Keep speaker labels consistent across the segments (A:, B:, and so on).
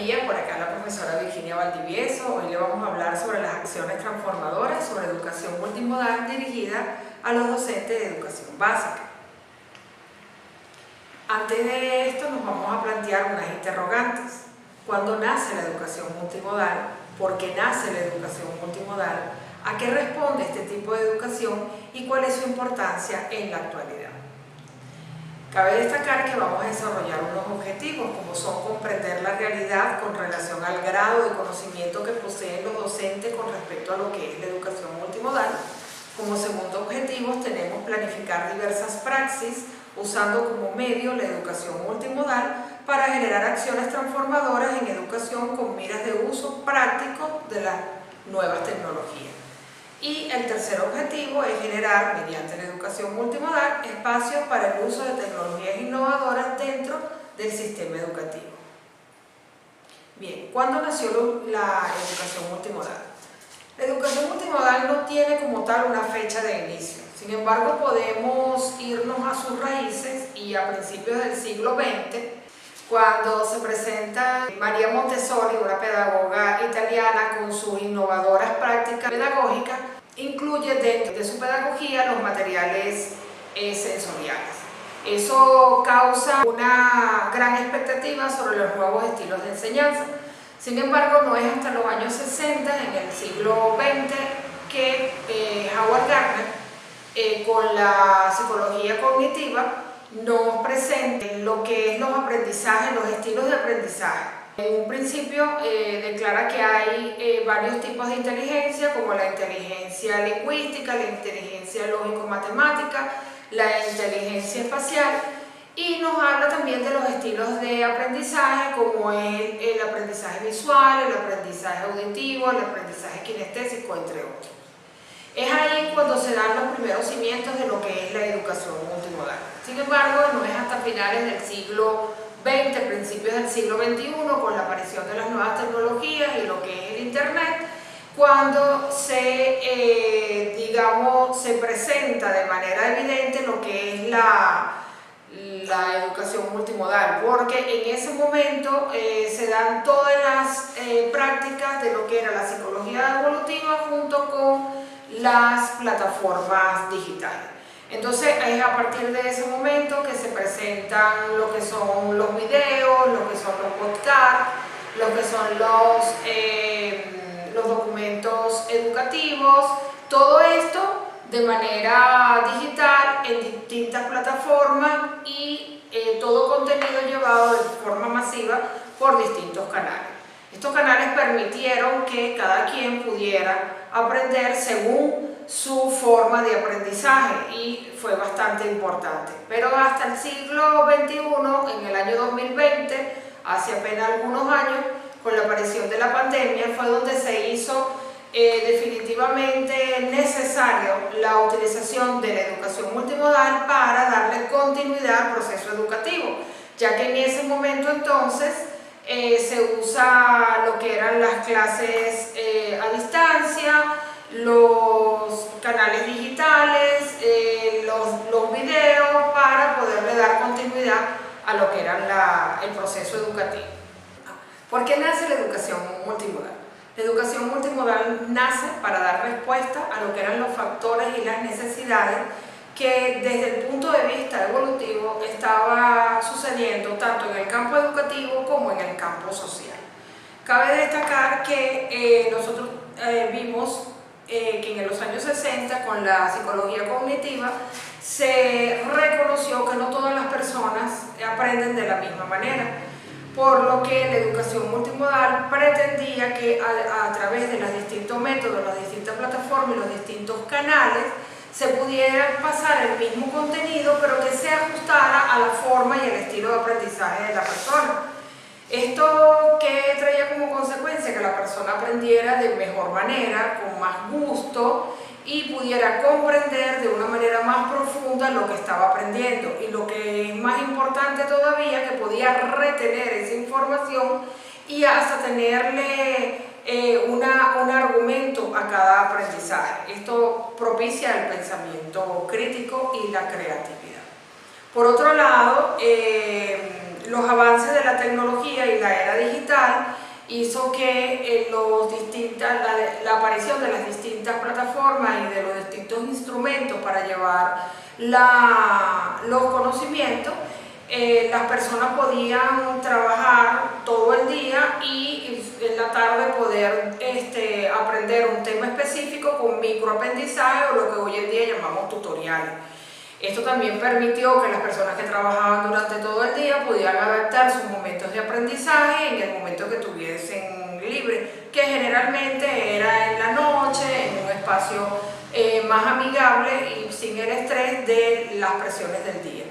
A: días, por acá la profesora Virginia Valdivieso. Hoy le vamos a hablar sobre las acciones transformadoras sobre educación multimodal dirigida a los docentes de educación básica. Antes de esto nos vamos a plantear unas interrogantes. ¿Cuándo nace la educación multimodal? ¿Por qué nace la educación multimodal? ¿A qué responde este tipo de educación? ¿Y cuál es su importancia en la actualidad? Cabe destacar que vamos a desarrollar unos objetivos, como son comprender la realidad con relación al grado de conocimiento que poseen los docentes con respecto a lo que es la educación multimodal. Como segundo objetivo tenemos planificar diversas praxis usando como medio la educación multimodal para generar acciones transformadoras en educación con miras de uso práctico de las nuevas tecnologías. Y el tercer objetivo es generar, mediante la educación multimodal, espacios para el uso de tecnologías innovadoras dentro del sistema educativo. Bien, ¿cuándo nació la educación multimodal? La educación multimodal no tiene como tal una fecha de inicio. Sin embargo, podemos irnos a sus raíces y a principios del siglo XX, cuando se presenta María Montessori, una pedagoga italiana, con sus innovadoras prácticas pedagógicas, incluye dentro de su pedagogía los materiales sensoriales. Eso causa una gran expectativa sobre los nuevos estilos de enseñanza. Sin embargo, no es hasta los años 60, en el siglo XX, que Howard Gardner, con la psicología cognitiva, nos presenta lo que es los aprendizajes, los estilos de aprendizaje. En un principio declara que hay varios tipos de inteligencia, como la inteligencia lingüística, la inteligencia lógico-matemática, la inteligencia espacial, y nos habla también de los estilos de aprendizaje, como el aprendizaje visual, el aprendizaje auditivo, el aprendizaje kinestésico, entre otros. Es ahí cuando se dan los primeros cimientos de lo que es la educación multimodal. Sin embargo, no es hasta finales del siglo XX, principios del siglo XXI, con la aparición de las nuevas tecnologías y lo que es el Internet, cuando se presenta de manera evidente lo que es la educación multimodal, porque en ese momento se dan todas las prácticas de lo que era la psicología evolutiva junto con las plataformas digitales. Entonces es a partir de ese momento que se presentan lo que son los videos, lo que son los podcasts, lo que son los documentos educativos, todo esto de manera digital en distintas plataformas y todo contenido llevado de forma masiva por distintos canales. Estos canales permitieron que cada quien pudiera aprender según su forma de aprendizaje y fue bastante importante. Pero hasta el siglo XXI, en el año 2020, hace apenas algunos años, con la aparición de la pandemia, fue donde se hizo definitivamente necesario la utilización de la educación multimodal para darle continuidad al proceso educativo, ya que en ese momento entonces se usa lo que eran las clases a distancia, los canales digitales, los videos, para poderle dar continuidad a lo que era el proceso educativo. ¿Por qué nace la educación multimodal? La educación multimodal nace para dar respuesta a lo que eran los factores y las necesidades que desde el punto de vista evolutivo estaba sucediendo tanto en el campo educativo como en el campo social. Cabe destacar que nosotros vimos que en los años 60, con la psicología cognitiva, se reconoció que no todas las personas aprenden de la misma manera, por lo que la educación multimodal pretendía que a través de los distintos métodos, las distintas plataformas y los distintos canales se pudiera pasar el mismo contenido, pero que se ajustara a la forma y el estilo de aprendizaje de la persona. Esto que traía como consecuencia que la persona aprendiera de mejor manera, con más gusto, y pudiera comprender de una manera más profunda lo que estaba aprendiendo, y lo que es más importante todavía, que podía retener esa información y hasta tenerle un argumento a cada aprendizaje. Esto propicia el pensamiento crítico y la creatividad. Por otro lado, los avances de la tecnología y la era digital hizo que la aparición de las distintas plataformas y de los distintos instrumentos para llevar los conocimientos, las personas podían trabajar todo el día y en la tarde poder aprender un tema específico con microaprendizaje o lo que hoy en día llamamos tutoriales. Esto también permitió que las personas que trabajaban durante todo el día pudieran adaptar sus momentos de aprendizaje en el momento que tuviesen libre, que generalmente era en la noche, en un espacio más amigable y sin el estrés de las presiones del día.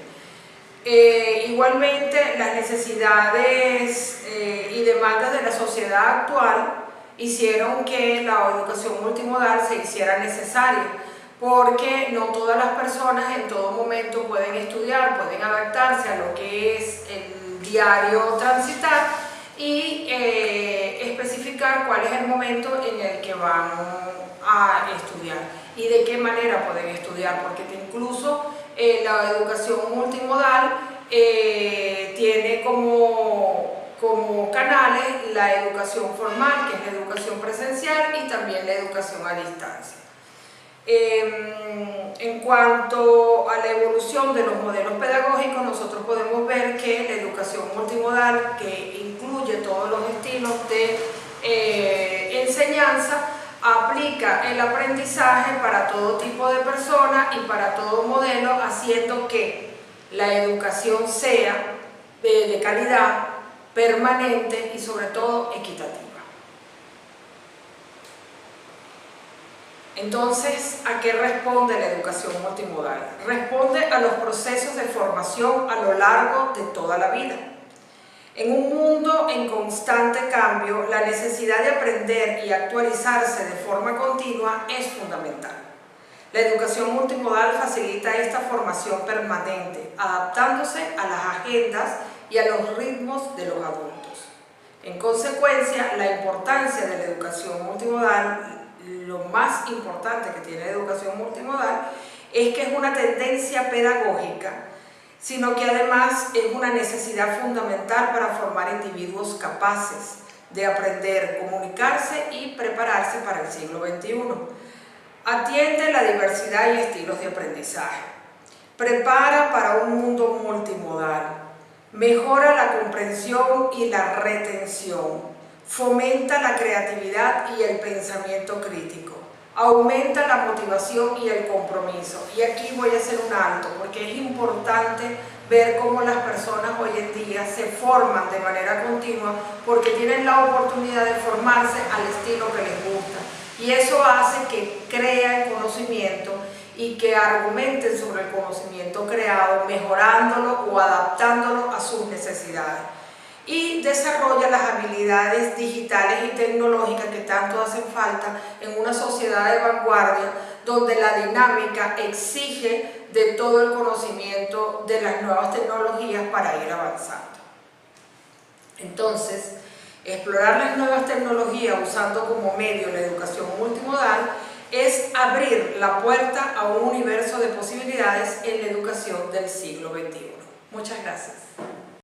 A: Igualmente, las necesidades y demandas de la sociedad actual hicieron que la educación multimodal se hiciera necesaria, porque no todas las personas en todo momento pueden estudiar, pueden adaptarse a lo que es el diario transitar y especificar cuál es el momento en el que van a estudiar y de qué manera pueden estudiar, porque incluso la educación multimodal tiene como canales la educación formal, que es la educación presencial, y también la educación a distancia. En cuanto a la evolución de los modelos pedagógicos, nosotros podemos ver que la educación multimodal, que incluye todos los estilos de enseñanza, aplica el aprendizaje para todo tipo de personas y para todo modelo, haciendo que la educación sea de calidad, permanente y sobre todo equitativa. Entonces, ¿a qué responde la educación multimodal? Responde a los procesos de formación a lo largo de toda la vida. En un mundo en constante cambio, la necesidad de aprender y actualizarse de forma continua es fundamental. La educación multimodal facilita esta formación permanente, adaptándose a las agendas y a los ritmos de los adultos. En consecuencia, la importancia de la educación multimodal, lo más importante que tiene la educación multimodal, es que es una tendencia pedagógica, sino que además es una necesidad fundamental para formar individuos capaces de aprender, comunicarse y prepararse para el siglo XXI. Atiende la diversidad y estilos de aprendizaje, prepara para un mundo multimodal, mejora la comprensión y la retención, fomenta la creatividad y el pensamiento crítico, aumenta la motivación y el compromiso. Y aquí voy a hacer un alto, porque es importante ver cómo las personas hoy en día se forman de manera continua, porque tienen la oportunidad de formarse al estilo que les gusta. Y eso hace que crean conocimiento y que argumenten sobre el conocimiento creado, mejorándolo o adaptándolo a sus necesidades. Y desarrolla las habilidades digitales y tecnológicas que tanto hacen falta en una sociedad de vanguardia, donde la dinámica exige de todo el conocimiento de las nuevas tecnologías para ir avanzando. Entonces, explorar las nuevas tecnologías usando como medio la educación multimodal es abrir la puerta a un universo de posibilidades en la educación del siglo XXI. Muchas gracias.